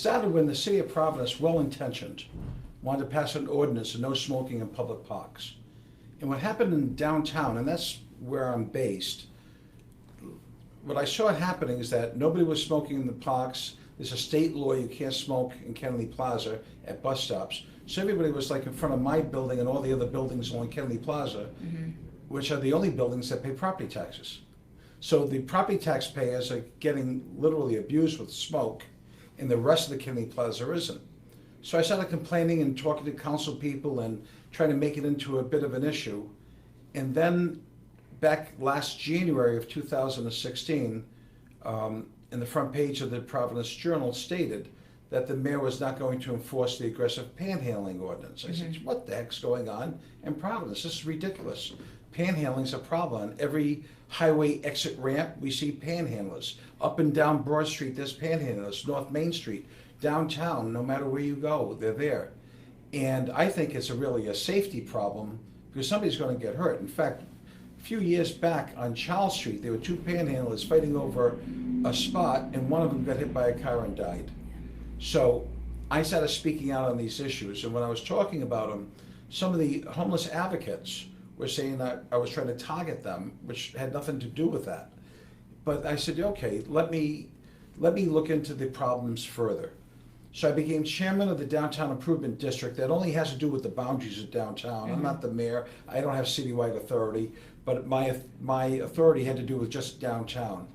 started when the city of Providence, well-intentioned, wanted to pass an ordinance of no smoking in public parks. And what happened in downtown, and that's where I'm based, what I saw happening is that nobody was smoking in the parks. There's a state law, you can't smoke in Kennedy Plaza at bus stops. So everybody was like in front of my building and all the other buildings along Kennedy Plaza, which are the only buildings that pay property taxes. So the property taxpayers are getting literally abused with smoke, and the rest of the Kennedy Plaza isn't. So I started complaining and talking to council people and trying to make it into a bit of an issue. And then back last January of 2016, in the front page of the Providence Journal stated that the mayor was not going to enforce the aggressive panhandling ordinance. I said, what the heck's going on in Providence? This is ridiculous. Panhandling's a problem. On every highway exit ramp, we see panhandlers. Up and down Broad Street, there's panhandlers. North Main Street, downtown, no matter where you go, they're there. And I think it's really a safety problem because somebody's going to get hurt. In fact, a few years back on Charles Street, there were two panhandlers fighting over a spot, and one of them got hit by a car and died. So I started speaking out on these issues, and when I was talking about them, some of the homeless advocates were saying that I was trying to target them, which had nothing to do with that. But I said, okay, let me look into the problems further. So I became chairman of the Downtown Improvement District. That only has to do with the boundaries of downtown. I'm not the mayor. I don't have citywide authority, but my authority had to do with just downtown.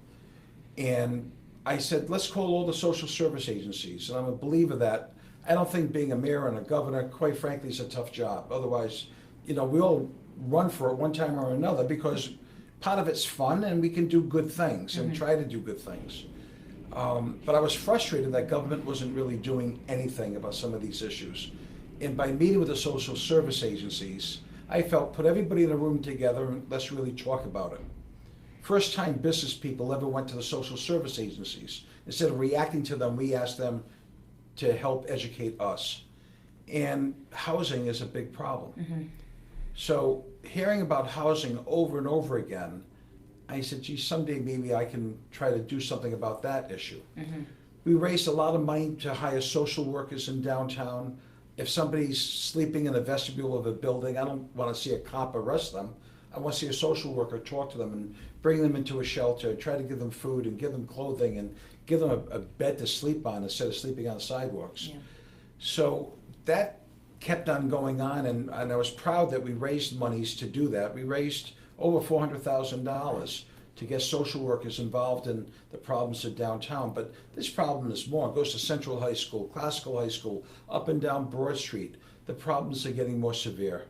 And I said, let's call all the social service agencies. And I'm a believer that I don't think being a mayor and a governor, quite frankly, is a tough job. Otherwise, we all run for it one time or another because part of it's fun and we can do good things and try to do good things. But I was frustrated that government wasn't really doing anything about some of these issues. And by meeting with the social service agencies, I felt put everybody in a room together and let's really talk about it. First time business people ever went to the social service agencies. Instead of reacting to them, we asked them to help educate us. And housing is a big problem. So hearing about housing over and over again, I said, gee, someday maybe I can try to do something about that issue. We raised a lot of money to hire social workers in downtown. If somebody's sleeping in the vestibule of a building, I don't want to see a cop arrest them. I want to see a social worker talk to them and bring them into a shelter, try to give them food and give them clothing and give them a bed to sleep on instead of sleeping on sidewalks. So that kept on going on, and I was proud that we raised monies to do that. We raised over $400,000 to get social workers involved in the problems of downtown. But this problem is more. It goes to Central High School, Classical High School, up and down Broad Street. The problems are getting more severe.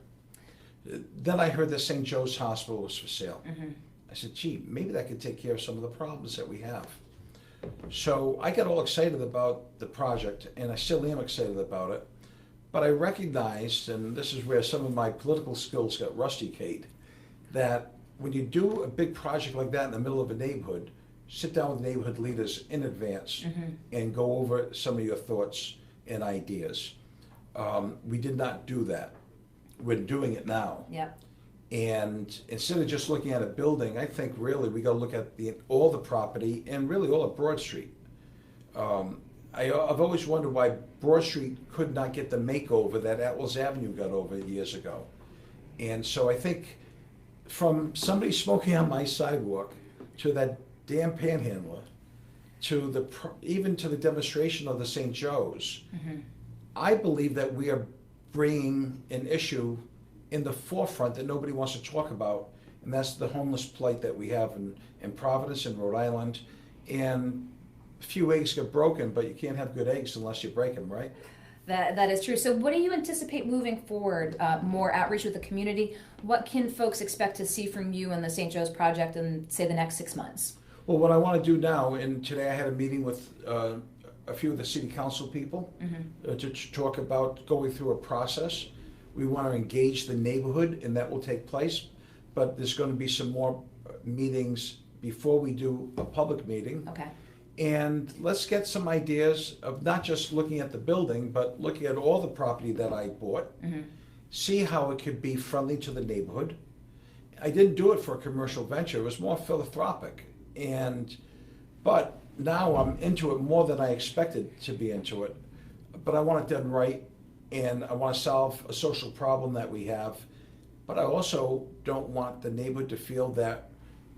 Then I heard that St. Joe's Hospital was for sale. I said, gee, maybe that could take care of some of the problems that we have. So I got all excited about the project, and I still am excited about it. But I recognized, and this is where some of my political skills got rusty, Kate, that when you do a big project like that in the middle of a neighborhood, sit down with neighborhood leaders in advance and go over some of your thoughts and ideas. We did not do that. We're doing it now. And instead of just looking at a building, I think really we got to look at all the property and really all of Broad Street. I've always wondered why Broad Street could not get the makeover that Atwells Avenue got over years ago. And so I think from somebody smoking on my sidewalk to that damn panhandler to even to the demonstration of the St. Joe's, I believe that we are bringing an issue in the forefront that nobody wants to talk about, and that's the homeless plight that we have in Providence and Rhode Island. And a few eggs get broken, but you can't have good eggs unless you break them, right? That is true. So what do you anticipate moving forward? More outreach with the community? What can folks expect to see from you in the St. Joe's project in, say, the next 6 months? Well, what I want to do now, and today I had a meeting with a few of the city council people to talk about going through a process. We want to engage the neighborhood, and that will take place. But there's going to be some more meetings before we do a public meeting. Okay. And let's get some ideas of not just looking at the building, but looking at all the property that I bought, see how it could be friendly to the neighborhood. I didn't do it for a commercial venture. It was more philanthropic. But now I'm into it more than I expected to be into it, but I want it done right, and I want to solve a social problem that we have, but I also don't want the neighborhood to feel that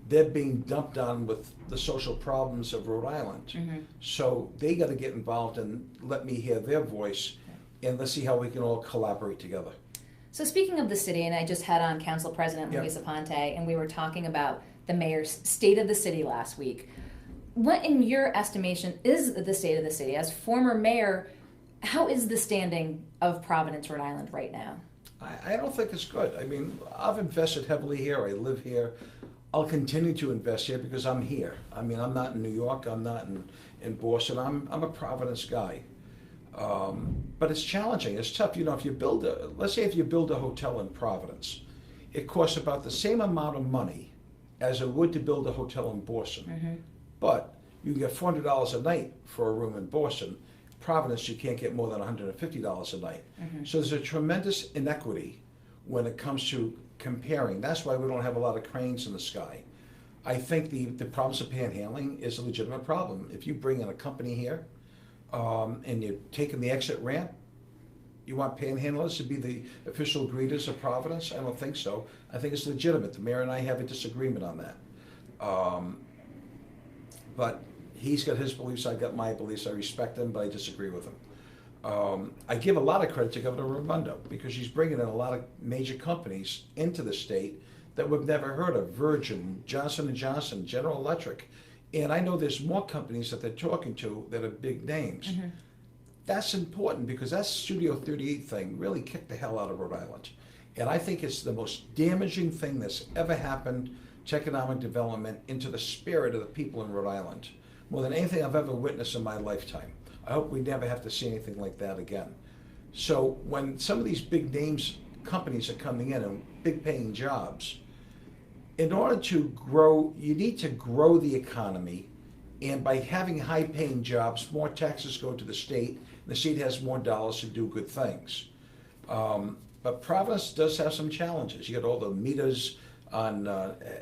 they're being dumped on with the social problems of Rhode Island. Mm-hmm. So they got to get involved and let me hear their voice, and let's see how we can all collaborate together. So speaking of the city, and I just had on Council President Yep. Luis Aponte, and we were talking about the mayor's state of the city last week. What, in your estimation, is the state of the city? As former mayor, how is the standing of Providence, Rhode Island right now? I don't think it's good. I mean, I've invested heavily here. I live here. I'll continue to invest here because I'm here. I mean, I'm not in New York. I'm not in Boston. I'm a Providence guy. But it's challenging. It's tough. You know, if you build let's say if you build a hotel in Providence, it costs about the same amount of money as it would to build a hotel in Boston. Mm-hmm. But you can get $400 a night for a room in Boston. Providence, you can't get more than $150 a night. Mm-hmm. So there's a tremendous inequity when it comes to comparing. That's why we don't have a lot of cranes in the sky. I think the problems of panhandling is a legitimate problem. If you bring in a company here and you're taking the exit ramp, you want panhandlers to be the official greeters of Providence? I don't think so. I think it's legitimate. The mayor and I have a disagreement on that. But he's got his beliefs, I've got my beliefs. I respect him, but I disagree with him. I give a lot of credit to Governor Raimondo because she's bringing in a lot of major companies into the state that we've never heard of. Virgin, Johnson & Johnson, General Electric. And I know there's more companies that they're talking to that are big names. Mm-hmm. That's important because that Studio 38 thing really kicked the hell out of Rhode Island. And I think it's the most damaging thing that's ever happened to economic development into the spirit of the people in Rhode Island. More than anything I've ever witnessed in my lifetime. I hope we never have to see anything like that again. So when some of these big names, companies are coming in and big paying jobs, in order to grow, you need to grow the economy. And by having high paying jobs, more taxes go to the state, and the state has more dollars to do good things. But Providence does have some challenges. You got all the meters on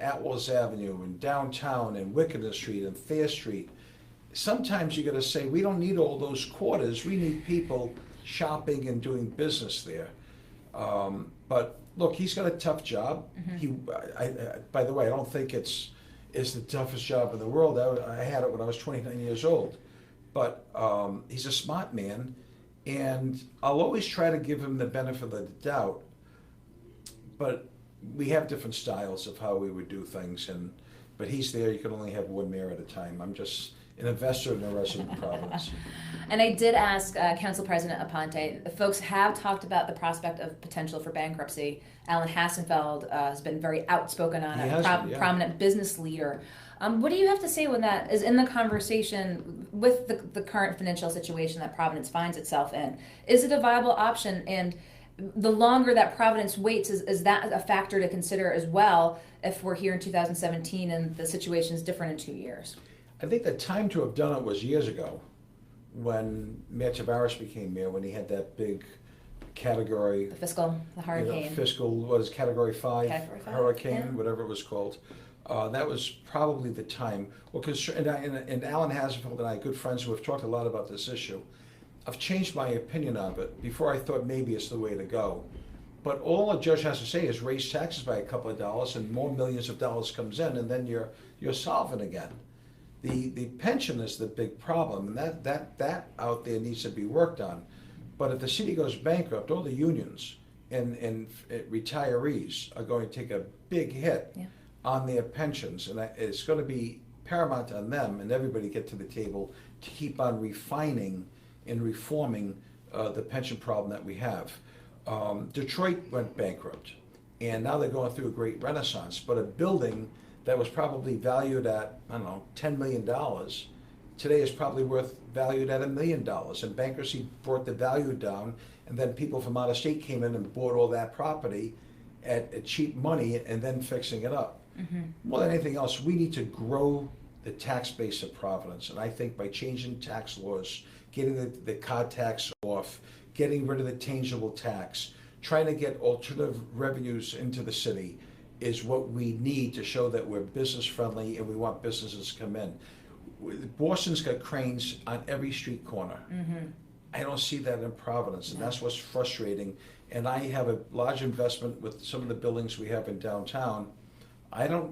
Atwells Avenue and downtown and Wickenden Street and Thayer Street. Sometimes you got to say, we don't need all those quarters. We need people shopping and doing business there. But look, he's got a tough job. Mm-hmm. By the way, I don't think it's the toughest job in the world. I had it when I was 29 years old. But he's a smart man, and I'll always try to give him the benefit of the doubt. But we have different styles of how we would do things, but he's there. You can only have one mayor at a time. I'm just an investor in a resident in Providence. And I did ask Council President Aponte, folks have talked about the prospect of potential for bankruptcy. Alan Hassenfeld has been very outspoken on it, prominent business leader. What do you have to say when that is in the conversation with the current financial situation that Providence finds itself in? Is it a viable option? And the longer that Providence waits, is that a factor to consider as well if we're here in 2017 and the situation is different in 2 years? I think the time to have done it was years ago when Mayor Tavares became mayor, when he had that big category. The hurricane. What is Category 5? Category 5, Hurricane, yeah. whatever it was called. That was probably the time. Well, and Alan Hasselfeld and I are good friends who have talked a lot about this issue. I've changed my opinion of it. Before I thought maybe it's the way to go. But all a judge has to say is raise taxes by a couple of dollars and more millions of dollars comes in, and then you're solvent again. The pension is the big problem, and that out there needs to be worked on. But if the city goes bankrupt, all the unions and retirees are going to take a big hit on their pensions, and it's going to be paramount on them and everybody get to the table to keep on refining and reforming the pension problem that we have. Detroit went bankrupt, and now they're going through a great renaissance, but a building that was probably valued at, I don't know, $10 million, today is probably valued at $1 million. And bankruptcy brought the value down, and then people from out of state came in and bought all that property at cheap money and then fixing it up. Mm-hmm. More than anything else, we need to grow the tax base of Providence. And I think by changing tax laws, getting the car tax off, getting rid of the tangible tax, trying to get alternative revenues into the city, is what we need to show that we're business friendly and we want businesses to come in. Boston's got cranes on every street corner. I don't see that in Providence, and that's what's frustrating. And I have a large investment with some of the buildings we have in downtown.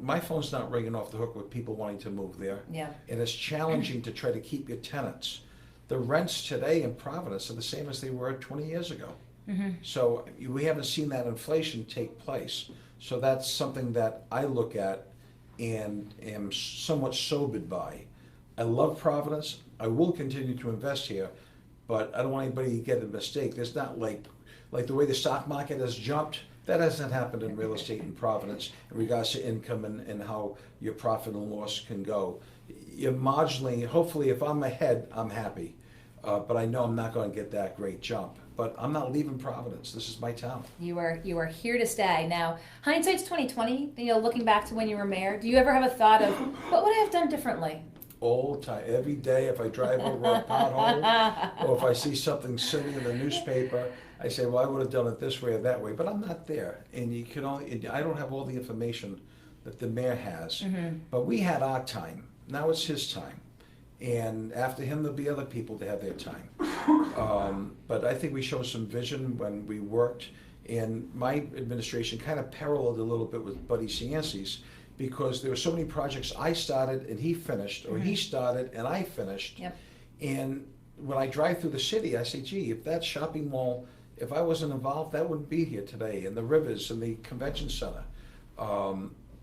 My phone's not ringing off the hook with people wanting to move there. Yeah. And it's challenging to try to keep your tenants. The rents today in Providence are the same as they were 20 years ago. So we haven't seen that inflation take place. So that's something that I look at and am somewhat sobered by. I love Providence. I will continue to invest here, but I don't want anybody to get a mistake. There's not like the way the stock market has jumped. That hasn't happened in real estate in Providence in regards to income and how your profit and loss can go. You're marginally, hopefully if I'm ahead, I'm happy. But I know I'm not going to get that great jump. But I'm not leaving Providence. This is my town. You are here to stay. Now, hindsight's 2020. Looking back to when you were mayor, do you ever have a thought of what would I have done differently? All the time, every day. If I drive over a pothole, or if I see something silly in the newspaper, I say, well, I would have done it this way or that way. But I'm not there, and I don't have all the information that the mayor has. But we had our time. Now it's his time. And after him, there'll be other people to have their time. But I think we showed some vision when we worked, and my administration kind of paralleled a little bit with Buddy Cianci's, because there were so many projects I started and he finished, or he started and I finished. Yep. And when I drive through the city, I say, gee, if that shopping mall, if I wasn't involved, that wouldn't be here today, and the rivers and the convention center.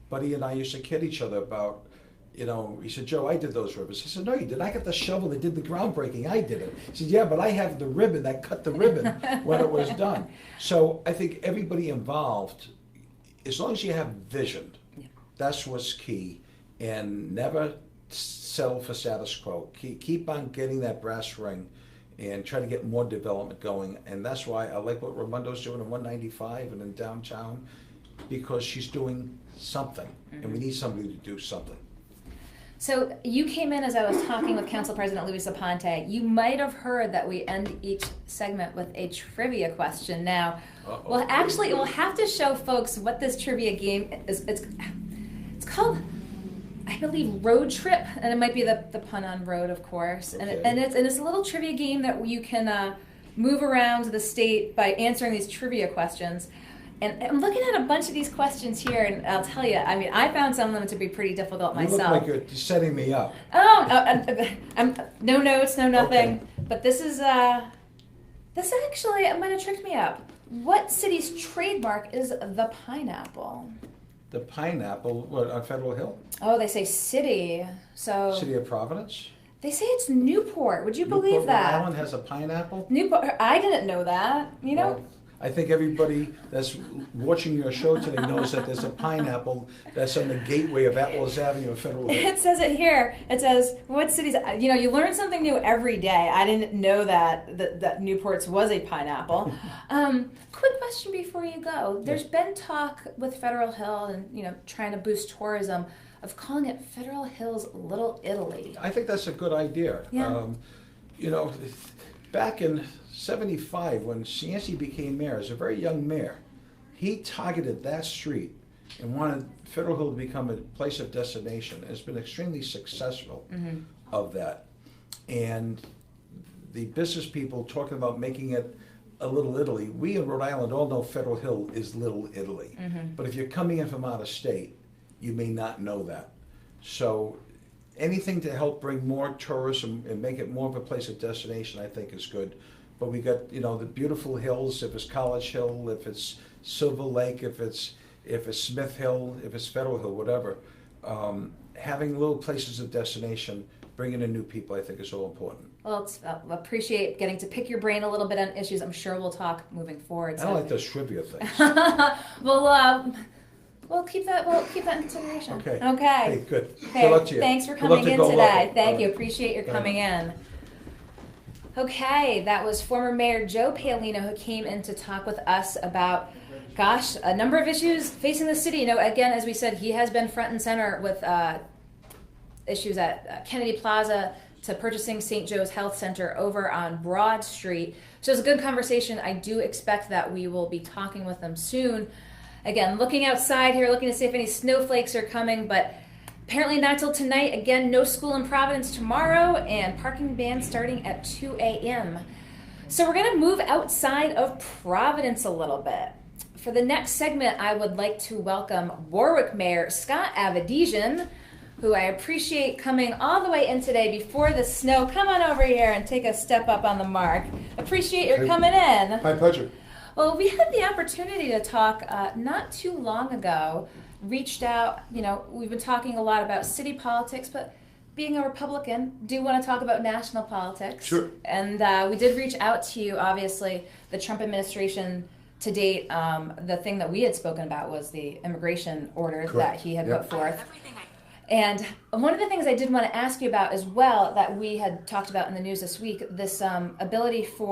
Buddy and I used to kid each other about, he said, Joe, I did those rivers. I said, no, you did. I got the shovel that did the groundbreaking. I did it. He said, yeah, but I have the ribbon that cut the ribbon when it was done. So I think everybody involved, as long as you have vision, that's what's key. And never settle for status quo. Keep on getting that brass ring and try to get more development going. And that's why I like what Raimundo's doing in 195 and in downtown, because she's doing something. And we need somebody to do something. So you came in as I was talking with Council President Luis Aponte. You might have heard that we end each segment with a trivia question. Now, well, actually, we'll have to show folks what this trivia game is. It's called, I believe, Road Trip, and it might be the pun on road, of course. Okay. And it's a little trivia game that you can move around the state by answering these trivia questions. And I'm looking at a bunch of these questions here, and I'll tell you, I found some of them to be pretty difficult myself. You look like you're setting me up. I'm no notes, no nothing. Okay. But this actually might have tricked me up. What city's trademark is the pineapple? The pineapple, what, on Federal Hill? Oh, they say city. So City of Providence? They say it's Newport. Would you believe that? Rhode Island has a pineapple? Newport. I didn't know that. Well, I think everybody that's watching your show today knows that there's a pineapple that's on the gateway of Atlas Avenue and Federal Hill. It says it here. It says, what cities, you learn something new every day. I didn't know that Newport's was a pineapple. Quick question before you go. There's been talk with Federal Hill and, trying to boost tourism of calling it Federal Hill's Little Italy. I think that's a good idea. Yeah. Back in 75, when Cianci became mayor, as a very young mayor, he targeted that street and wanted Federal Hill to become a place of destination. It's been extremely successful of that. And the business people talking about making it a Little Italy, we in Rhode Island all know Federal Hill is Little Italy. But if you're coming in from out of state, you may not know that. So anything to help bring more tourism and make it more of a place of destination, I think is good. But we got, the beautiful hills, if it's College Hill, if it's Silver Lake, if it's Smith Hill, if it's Federal Hill, whatever. Having little places of destination, bringing in new people, I think is so important. Well, appreciate getting to pick your brain a little bit on issues. I'm sure we'll talk moving forward. I don't like those trivia things. We'll keep that in consideration. Okay. Hey, good. Okay. Good luck to you. Thanks for coming in today. Thank you. Right. Appreciate your coming in. Okay, that was former Mayor Joe Paolino who came in to talk with us about, a number of issues facing the city. Again, as we said, he has been front and center with issues at Kennedy Plaza to purchasing St. Joe's Health Center over on Broad Street. So it's a good conversation. I do expect that we will be talking with them soon. Again, looking outside here, looking to see if any snowflakes are coming, but Apparently not till tonight. Again, no school in Providence tomorrow, and parking ban starting at 2 a.m. So we're going to move outside of Providence a little bit. For the next segment, I would like to welcome Warwick Mayor Scott Avedisian, who I appreciate coming all the way in today before the snow. Come on over here and take a step up on the mark. Appreciate your coming in. My pleasure. Well, we had the opportunity to talk not too long ago. Reached out, we've been talking a lot about city politics, but being a Republican, do want to talk about national politics. Sure. And we did reach out to you, obviously, the Trump administration to date. The thing that we had spoken about was the immigration order that he had put forth. And one of the things I did want to ask you about as well that we had talked about in the news this week, this ability for